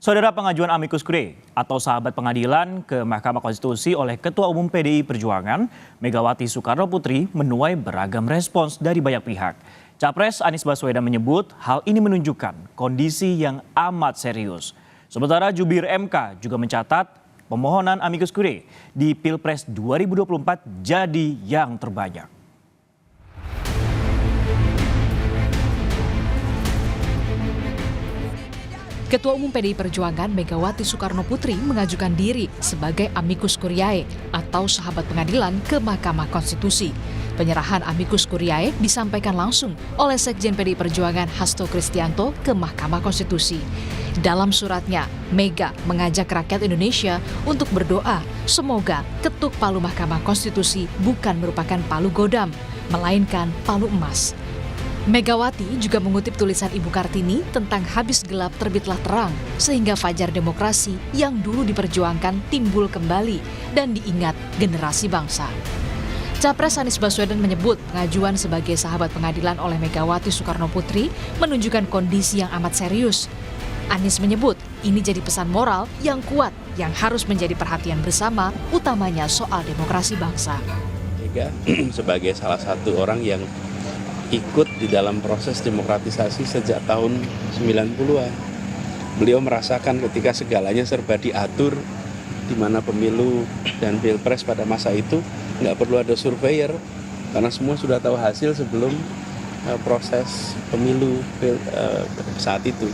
Saudara, pengajuan amicus curiae atau sahabat pengadilan ke Mahkamah Konstitusi oleh Ketua Umum PDI Perjuangan, Megawati Soekarno Putri, menuai beragam respons dari banyak pihak. Capres Anies Baswedan menyebut hal ini menunjukkan kondisi yang amat serius. Sementara jubir MK juga mencatat pemohonan amicus curiae di Pilpres 2024 jadi yang terbanyak. Ketua Umum PDI Perjuangan Megawati Soekarno Putri mengajukan diri sebagai amicus curiae atau sahabat pengadilan ke Mahkamah Konstitusi. Penyerahan amicus curiae disampaikan langsung oleh Sekjen PDI Perjuangan Hasto Kristianto ke Mahkamah Konstitusi. Dalam suratnya, Mega mengajak rakyat Indonesia untuk berdoa semoga ketuk palu Mahkamah Konstitusi bukan merupakan palu godam, melainkan palu emas. Megawati juga mengutip tulisan Ibu Kartini tentang habis gelap terbitlah terang, sehingga fajar demokrasi yang dulu diperjuangkan timbul kembali dan diingat generasi bangsa. Capres Anies Baswedan menyebut pengajuan sebagai sahabat pengadilan oleh Megawati Soekarno Putri menunjukkan kondisi yang amat serius. Anies menyebut ini jadi pesan moral yang kuat yang harus menjadi perhatian bersama, utamanya soal demokrasi bangsa. Mega sebagai salah satu orang yang ikut di dalam proses demokratisasi sejak tahun 90-an. Beliau merasakan ketika segalanya serba diatur, di mana pemilu dan pilpres pada masa itu nggak perlu ada surveyor, karena semua sudah tahu hasil sebelum proses pemilu saat itu.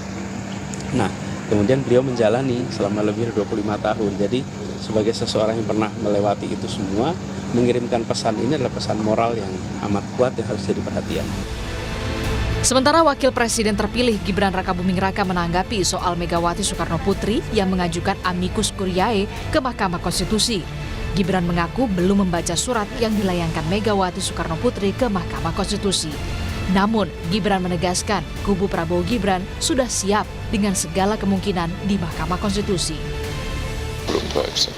Nah, kemudian beliau menjalani selama lebih dari 25 tahun. Jadi sebagai seseorang yang pernah melewati itu semua, mengirimkan pesan ini adalah pesan moral yang amat kuat yang harus jadi perhatian. Sementara Wakil Presiden terpilih Gibran Rakabuming Raka menanggapi soal Megawati Soekarno Putri yang mengajukan amicus curiae ke Mahkamah Konstitusi. Gibran mengaku belum membaca surat yang dilayangkan Megawati Soekarno Putri ke Mahkamah Konstitusi. Namun, Gibran menegaskan kubu Prabowo Gibran sudah siap dengan segala kemungkinan di Mahkamah Konstitusi. Belum baca.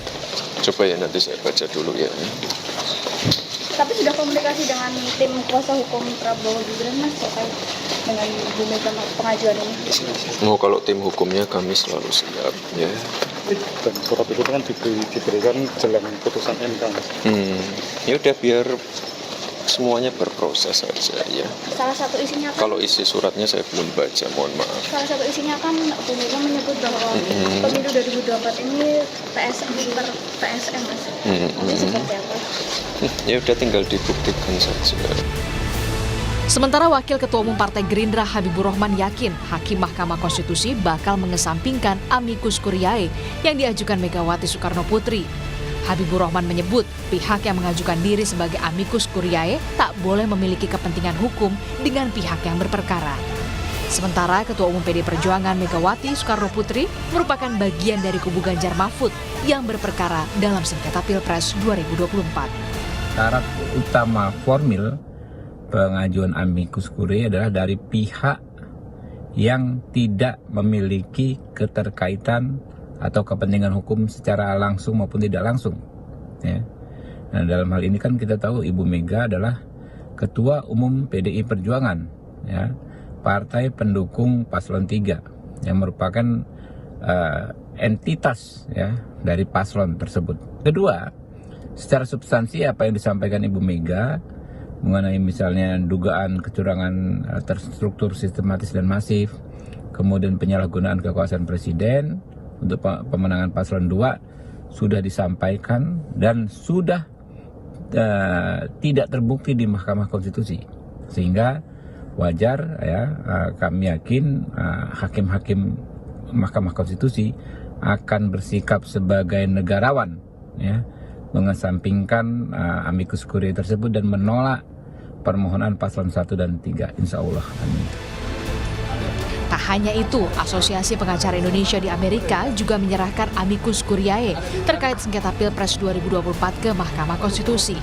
Coba ya nanti saya baca dulu ya. Tapi sudah komunikasi dengan tim kuasa hukum Prabowo Gibran, Mas, terkait dengan Bu Mega pengajuan ini? Oh, kalau tim hukumnya kami selalu siap ya. Dan surat itu kan diberikan jelang putusan MK, Mas. Ya udah biar semuanya berproses saja ya. Salah satu isinya kan, kalau isi suratnya saya belum baca, mohon maaf. Salah satu isinya kan Bu Mega menyebut bahwa pemilu 2024 ini PSM, Mas. Ini seperti apa? Ya udah tinggal dibuktikan saja. Sementara Wakil Ketua Umum Partai Gerindra Habibur Rahman yakin Hakim Mahkamah Konstitusi bakal mengesampingkan amicus curiae yang diajukan Megawati Soekarno Putri. Habibur Rahman menyebut pihak yang mengajukan diri sebagai amicus curiae tak boleh memiliki kepentingan hukum dengan pihak yang berperkara. Sementara Ketua Umum PDI Perjuangan Megawati Soekarno Putri merupakan bagian dari kubu Ganjar Mahfud yang berperkara dalam sengketa Pilpres 2024. Syarat utama formil pengajuan amicus curiae adalah dari pihak yang tidak memiliki keterkaitan atau kepentingan hukum secara langsung maupun tidak langsung. Ya. Nah, dalam hal ini kan kita tahu Ibu Mega adalah Ketua Umum PDI Perjuangan, ya, partai pendukung paslon 3 yang merupakan entitas ya dari paslon tersebut. Kedua, secara substansi apa yang disampaikan Ibu Mega mengenai misalnya dugaan kecurangan terstruktur, sistematis dan masif, kemudian penyalahgunaan kekuasaan presiden untuk pemenangan paslon 2 sudah disampaikan dan sudah tidak terbukti di Mahkamah Konstitusi, sehingga wajar ya kami yakin hakim-hakim Mahkamah Konstitusi akan bersikap sebagai negarawan ya, mengesampingkan amicus curiae tersebut dan menolak permohonan paslon 1 dan 3, insya Allah. Amin. Tak hanya itu, Asosiasi Pengacara Indonesia di Amerika juga menyerahkan amicus curiae terkait sengketa Pilpres 2024 ke Mahkamah Konstitusi.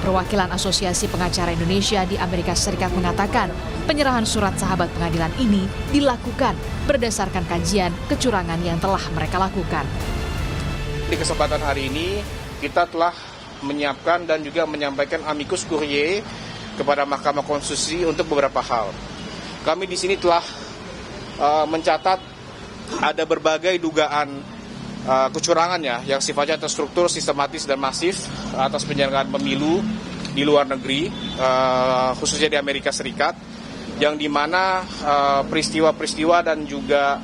Perwakilan Asosiasi Pengacara Indonesia di Amerika Serikat mengatakan penyerahan surat sahabat pengadilan ini dilakukan berdasarkan kajian kecurangan yang telah mereka lakukan. Di kesempatan hari ini kita telah menyiapkan dan juga menyampaikan amicus curiae kepada Mahkamah Konstitusi untuk beberapa hal. Kami di sini telah mencatat ada berbagai dugaan kecurangan ya yang sifatnya terstruktur, sistematis dan masif atas penyelenggaraan pemilu di luar negeri, khususnya di Amerika Serikat, yang dimana peristiwa-peristiwa dan juga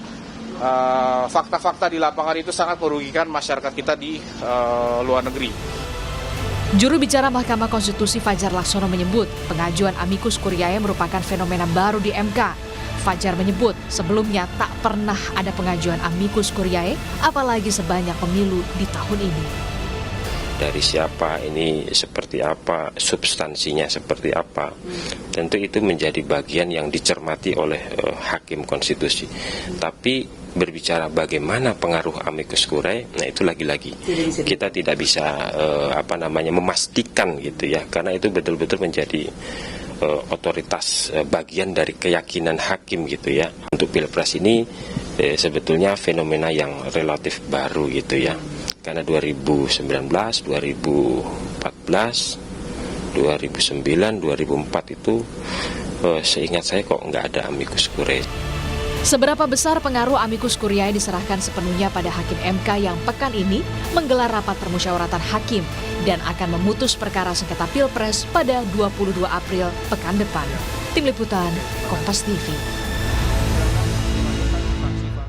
fakta-fakta di lapangan itu sangat merugikan masyarakat kita di luar negeri. Juru bicara Mahkamah Konstitusi Fajar Laksono menyebut pengajuan amicus curiae merupakan fenomena baru di MK. Fajar menyebut sebelumnya tak pernah ada pengajuan amicus curiae, apalagi sebanyak pemilu di tahun ini. Dari siapa, ini seperti apa, substansinya seperti apa, tentu itu menjadi bagian yang dicermati oleh hakim konstitusi. Tapi berbicara bagaimana pengaruh amicus curiae, nah itu lagi-lagi kita tidak bisa memastikan gitu ya, karena itu betul-betul menjadi otoritas bagian dari keyakinan hakim gitu ya. Untuk Pilpres ini sebetulnya fenomena yang relatif baru gitu ya. Karena 2019, 2014, 2009, 2004 itu seingat saya kok nggak ada amicus curiae. Seberapa besar pengaruh amicus curiae diserahkan sepenuhnya pada Hakim MK yang pekan ini menggelar rapat permusyawaratan hakim dan akan memutus perkara sengketa Pilpres pada 22 April pekan depan. Tim Liputan, Kompas TV.